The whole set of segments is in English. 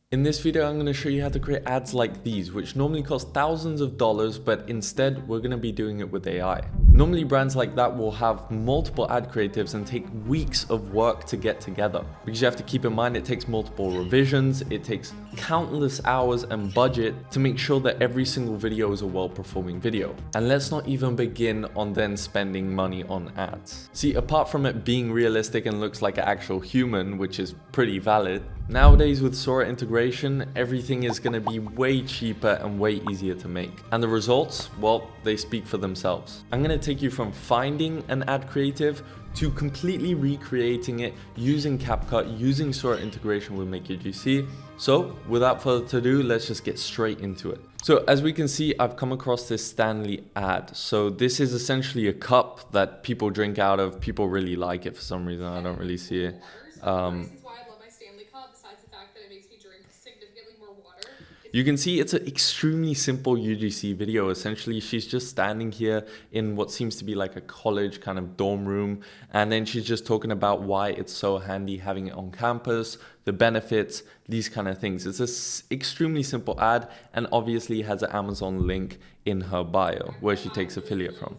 In this video, I'm going to show you how to create ads like these, which normally cost thousands of dollars, but instead we're going to be doing it with AI. Normally brands like that will have multiple ad creatives and take weeks of work to get together, because you have to keep in mind it takes multiple revisions, it takes countless hours and budget to make sure that every single video is a well-performing video. And let's not even begin on then spending money on ads. See, apart from it being realistic and looks like an actual human, which is pretty valid, nowadays with Sora integration, everything is going to be way cheaper and way easier to make. And the results, well, they speak for themselves. I'm going to take you from finding an ad creative to completely recreating it using CapCut, using Sora integration with MakeUGC. So without further ado, let's just get straight into it. So as we can see, I've come across this Stanley ad. So this is essentially a cup that people drink out of. People really like it for some reason. I don't really see it. You can see it's an extremely simple UGC video. Essentially, she's just standing here in what seems to be like a college kind of dorm room. And then she's just talking about why it's so handy having it on campus, the benefits, these kind of things. It's an extremely simple ad and obviously has an Amazon link in her bio where she takes affiliate from.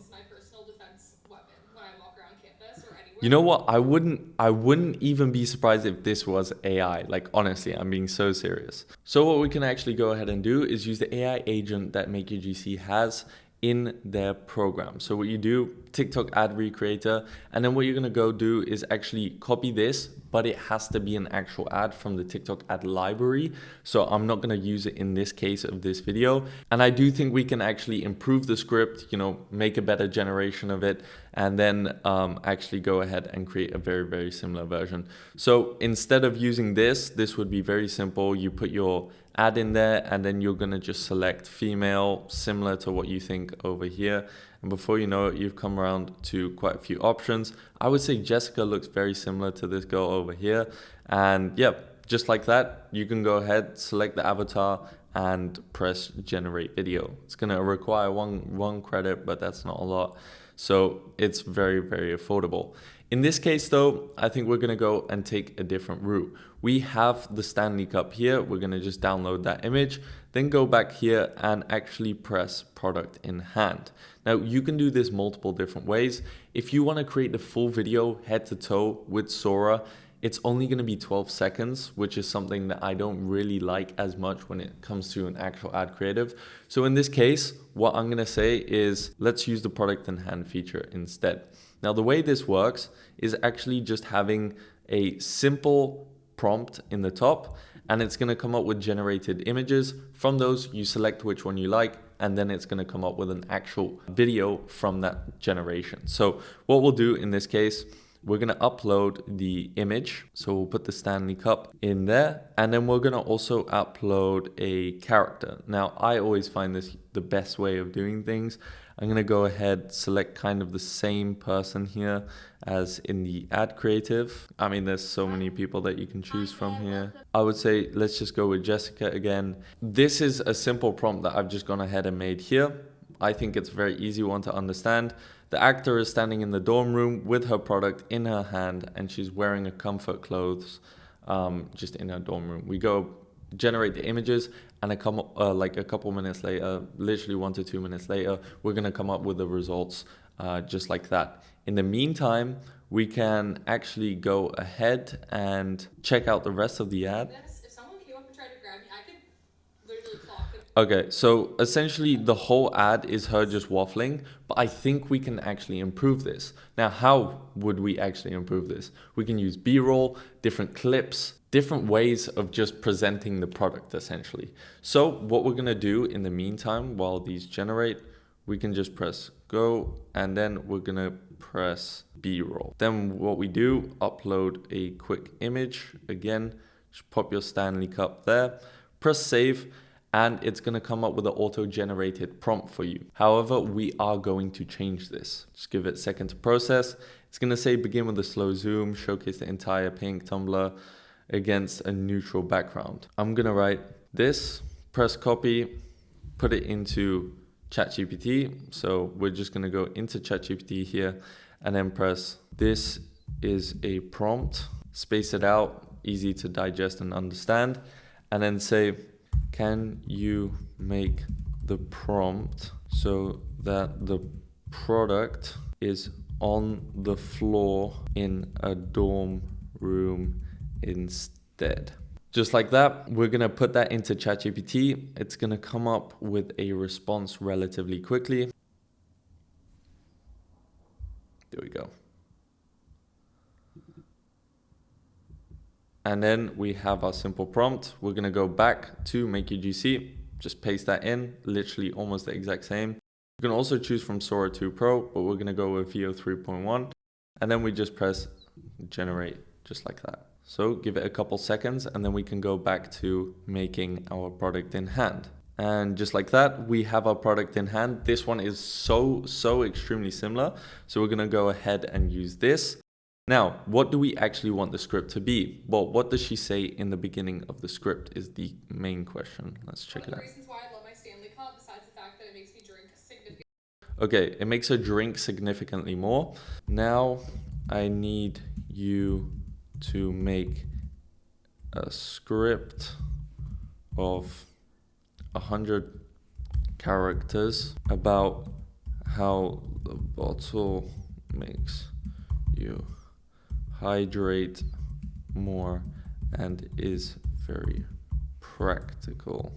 You know what? I wouldn't even be surprised if this was AI. Like, honestly, I'm being so serious. So what we can actually go ahead and do is use the AI agent that MakeUGC has in their program. So what you do, TikTok ad recreator, and then what you're gonna go do is actually copy this, but it has to be an actual ad from the TikTok ad library. So I'm not gonna use it in this case of this video. And I do think we can actually improve the script, you know, make a better generation of it, and then actually go ahead and create a very, very similar version. So instead of using this would be very simple. You put your ad in there and then you're gonna just select female, similar to what you think over here. And before you know it, you've come around to quite a few options. I would say Jessica looks very similar to this girl over here. And yeah, just like that, you can go ahead, select the avatar and press generate video. It's gonna require one credit, but that's not a lot. So it's very, very affordable. In this case though, I think we're gonna go and take a different route. We have the Stanley cup here. We're gonna just download that image, then go back here and actually press product in hand. Now you can do this multiple different ways. If you wanna create the full video head to toe with Sora, it's only going to be 12 seconds, which is something that I don't really like as much when it comes to an actual ad creative. So in this case, what I'm going to say is let's use the product in hand feature instead. Now, the way this works is actually just having a simple prompt in the top, and it's going to come up with generated images. From those, you select which one you like, and then it's going to come up with an actual video from that generation. So what we'll do in this case, we're going to upload the image. So we'll put the Stanley cup in there. And then we're going to also upload a character. Now, I always find this the best way of doing things. I'm going to go ahead, select kind of the same person here as in the ad creative. I mean, there's so many people that you can choose from here. I would say, let's just go with Jessica again. This is a simple prompt that I've just gone ahead and made here. I think it's a very easy one to understand. The actor is standing in the dorm room with her product in her hand and she's wearing a comfort clothes just in her dorm room. We go generate the images and like a couple minutes later, literally 1 to 2 minutes later, we're gonna come up with the results just like that. In the meantime, we can actually go ahead and check out the rest of the ad. Okay, so essentially the whole ad is her just waffling, but I think we can actually improve this. Now, how would we actually improve this? We can use B-roll, different clips, different ways of just presenting the product essentially. So what we're gonna do in the meantime, while these generate, we can just press go, and then we're gonna press B-roll. Then what we do, upload a quick image. Again, just pop your Stanley cup there, press save, and it's going to come up with an auto-generated prompt for you. However, we are going to change this. Just give it a second to process. It's going to say begin with a slow zoom, showcase the entire pink tumbler against a neutral background. I'm going to write this, press copy, put it into ChatGPT. So we're just going to go into ChatGPT here and then press this is a prompt, space it out, easy to digest and understand. and then say, can you make the prompt so that the product is on the floor in a dorm room instead? Just like that, we're gonna put that into ChatGPT. It's gonna come up with a response relatively quickly. There we go. And then we have our simple prompt. We're gonna go back to MakeUGC, just paste that in, literally almost the exact same. You can also choose from Sora 2 Pro, but we're gonna go with VO 3.1. And then we just press generate, just like that. So give it a couple seconds and then we can go back to making our product in hand. And just like that, we have our product in hand. This one is so extremely similar. So we're gonna go ahead and use this. Now, what do we actually want the script to be? Well, what does she say in the beginning of the script is the main question. Let's check it out. One of the reasons why I love my Stanley cup, besides the fact that it makes me drink significantly. Okay, it makes her drink significantly more. Now, I need you to make a script of 100 characters about how the bottle makes you hydrate more and is very practical.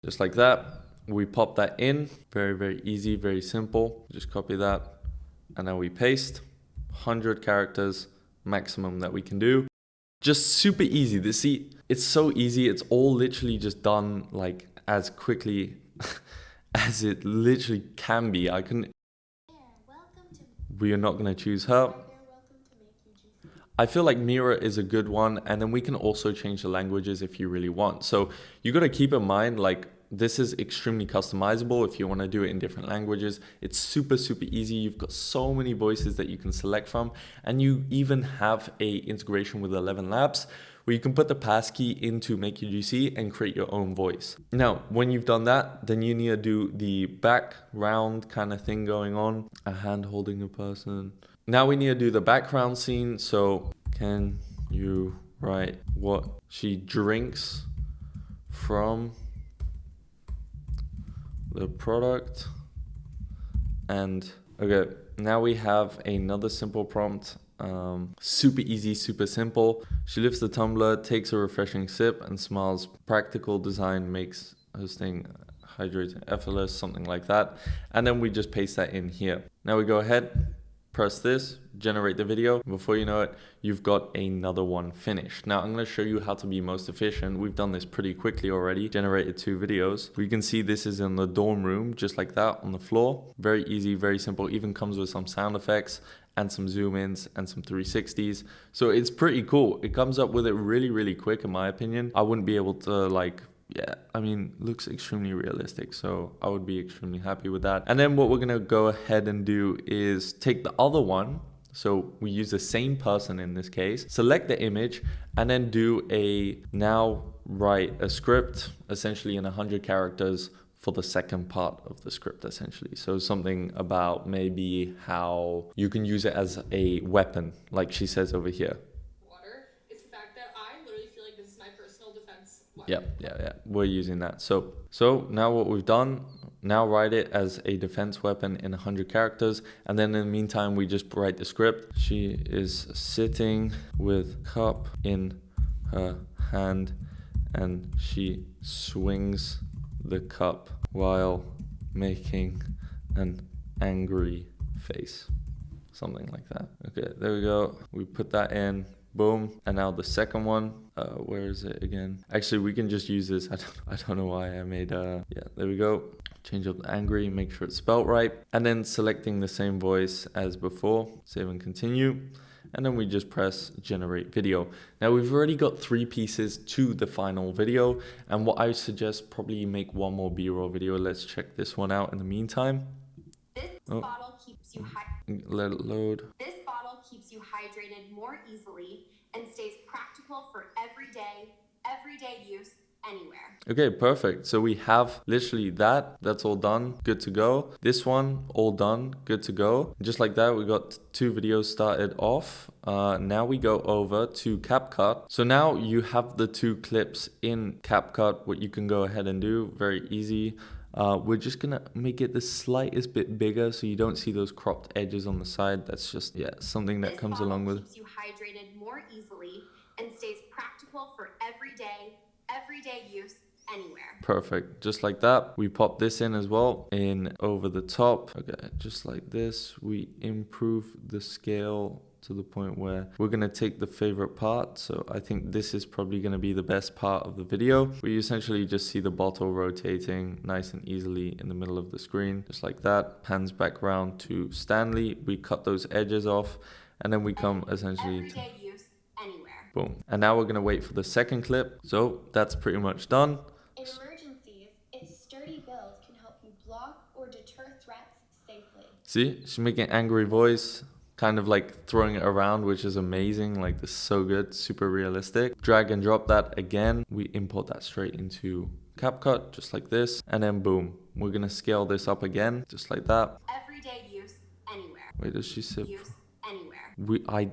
Just like that, we pop that in. Very easy, very simple. Just copy that and now we paste 100 characters maximum that we can do. Just super easy. See, it's so easy. It's all literally just done like as quickly as it literally can be. We are not going to choose her. I feel like Mira is a good one, and then we can also change the languages if you really want. So you got to keep in mind, like, this is extremely customizable if you want to do it in different languages. It's super easy. You've got so many voices that you can select from, and you even have a integration with 11 Labs where you can put the passkey into MakeUGC and create your own voice. Now, when you've done that, then you need to do the background kind of thing going on, a hand holding a person. Now we need to do the background scene. So can you write what she drinks from the product? And okay, now we have another simple prompt. Super easy, super simple. She lifts the tumbler, takes a refreshing sip and smiles. Practical design makes hosting hydrated effortless, something like that. And then we just paste that in here. Now we go ahead, press this, generate the video. Before you know it, you've got another one finished. Now I'm going to show you how to be most efficient. We've done this pretty quickly already, generated 2 videos. We can see this is in the dorm room, just like that on the floor. Very easy, very simple, even comes with some sound effects and some zoom ins and some 360s. So it's pretty cool. It comes up with it really quick in my opinion. I wouldn't be able to yeah, I mean, looks extremely realistic, so I would be extremely happy with that. And then what we're gonna go ahead and do is take the other one. So we use the same person in this case, select the image, and then do now write a script, essentially in 100 characters for the second part of the script, essentially. So something about maybe how you can use it as a weapon, like she says over here. Yeah, we're using that. So now what we've done, now write it as a defense weapon in 100 characters. And then in the meantime, we just write the script. She is sitting with cup in her hand and she swings the cup while making an angry face. Something like that. Okay, there we go. We put that in. Boom. And now the second one, where is it again? Actually, we can just use this. I don't know why I made yeah, there we go. Change up the angry, make sure it's spelled right. And then selecting the same voice as before, save and continue. And then we just press generate video. Now we've already got 3 pieces to the final video. And what I suggest, probably make one more B-roll video. Let's check this one out in the meantime. This bottle keeps you let it load. This bottle keeps you hydrated more easily and stays practical for everyday use anywhere. Okay, perfect. So we have literally that's all done, good to go. This one, all done, good to go. Just like that, we got 2 videos started off. Now we go over to CapCut. So now you have the 2 clips in CapCut. What you can go ahead and do, very easy. We're just gonna make it the slightest bit bigger so you don't see those cropped edges on the side. That's just, yeah, something that comes along with. Keeps you hydrated more easily and stays practical for everyday use anywhere. Perfect. Just like that. We pop this in as well, in over the top. Okay, just like this. We improve the scale to the point where we're going to take the favorite part. So I think this is probably going to be the best part of the video, where you essentially just see the bottle rotating nice and easily in the middle of the screen, just like that. Pans back around to Stanley. We cut those edges off, and then we come essentially to use anywhere. Boom. And now we're going to wait for the second clip. So that's pretty much done. In emergencies, its sturdy build can help you block or deter threats safely. See, she's making an angry voice, kind of like throwing it around, which is amazing. Like, this is so good, super realistic. Drag and drop that again. We import that straight into CapCut, just like this. And then boom, we're going to scale this up again, just like that. Everyday use anywhere. Wait, does she say? Use anywhere.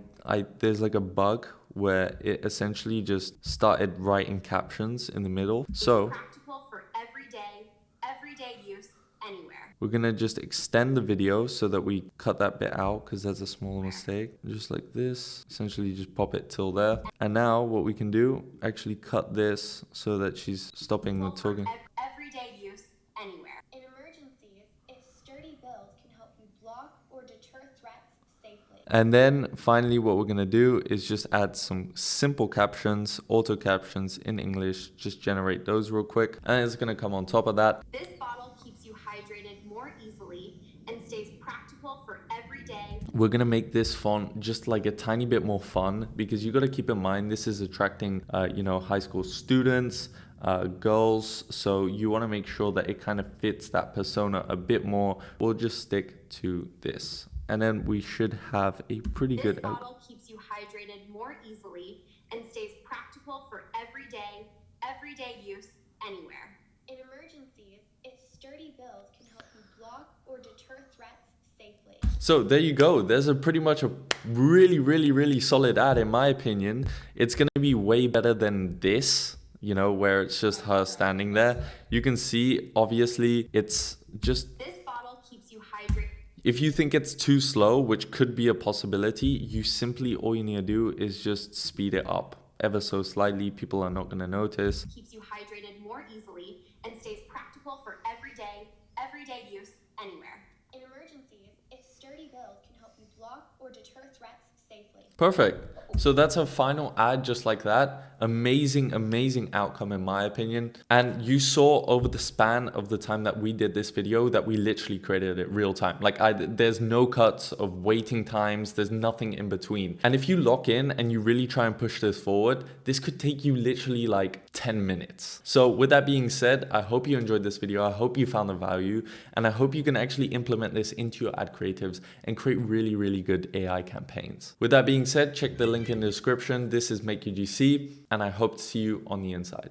There's like a bug where it essentially just started writing captions in the middle. So Practical for everyday use anywhere. we're gonna just extend the video so that we cut that bit out, because that's a small mistake. Just like this, essentially just pop it till there. And now what we can do, actually cut this so that she's stopping the talking. Everyday use anywhere. In emergencies, its sturdy build can help you block or deter threats safely. And then finally what we're gonna do is just add some simple captions, auto captions in English, just generate those real quick. And it's gonna come on top of that. This bottle keeps you hydrated more easily and stays practical for every day. We're gonna make this font just like a tiny bit more fun, because you gotta keep in mind this is attracting, high school students, girls. So you wanna make sure that it kind of fits that persona a bit more. We'll just stick to this. And then we should have a pretty good This bottle keeps you hydrated more easily and stays practical for everyday use anywhere. In emergencies, its sturdy build can help you block or deter threats safely. So there you go. There's pretty much a really solid ad in my opinion. It's gonna be way better than this, where it's just her standing there. You can see, obviously, it's just... This bottle keeps you hydrated. If you think it's too slow, which could be a possibility, you simply, all you need to do is just speed it up ever so slightly. People are not going to notice. Keeps you hydrated more easily and stays practical for everyday use anywhere. In emergencies, its sturdy build can help you block or deter threats safely. Perfect. So that's our final ad, just like that. Amazing outcome in my opinion. And you saw over the span of the time that we did this video that we literally created it real time. Like there's no cuts of waiting times. There's nothing in between. And if you lock in and you really try and push this forward, this could take you literally like 10 minutes. So with that being said, I hope you enjoyed this video. I hope you found the value, and I hope you can actually implement this into your ad creatives and create really good AI campaigns. With that being said, check the link in the description. This is MakeUGC, and I hope to see you on the inside.